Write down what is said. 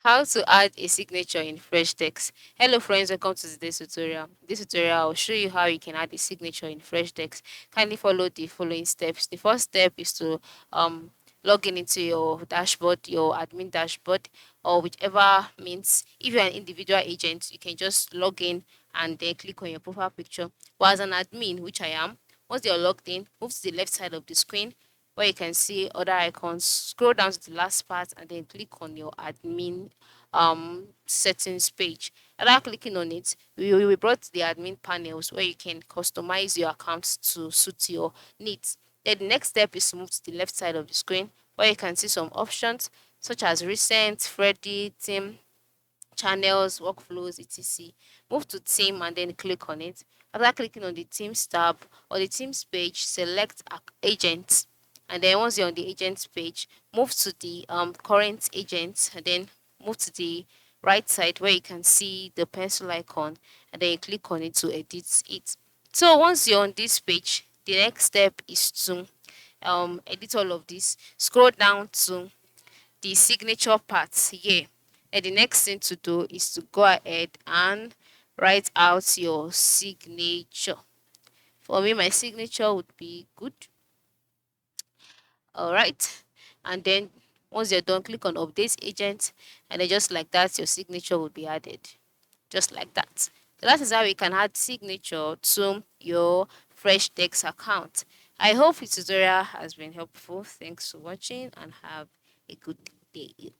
How to add a signature in Freshdesk. Hello friends, welcome to today's tutorial. This tutorial I'll show you how you can add a signature in Freshdesk. Kindly follow the following steps. The first step is to um log in into your dashboard, your admin dashboard, or whichever means. If you're an individual agent, you can just log in and then click on your profile picture. But as an admin, which I am, once you're logged in, move to the left side of the screen where you can see other icons. Scroll down to the last part and then click on your admin settings page. After clicking on it, we will be brought to the admin panels where you can customize your account to suit your needs. Then the next step is to move to the left side of the screen where you can see some options such as recent, Freddy, team, channels, workflows, etc. Move to team and then click on it. After clicking on the teams tab or the teams page, select agents. And then once you're on the agents page, move to the current agent and then move to the right side where you can see the pencil icon and then you click on it to edit it. So once you're on this page, the next step is to edit all of this. Scroll down to the signature part here. And the next thing to do is to go ahead and write out your signature. For me, my signature would be good. All right. And then once you're done, click on update agent. And then just like that, your signature will be added. Just like that. So that is how you can add signature to your Freshdesk account. I hope this tutorial has been helpful. Thanks for watching and have a good day.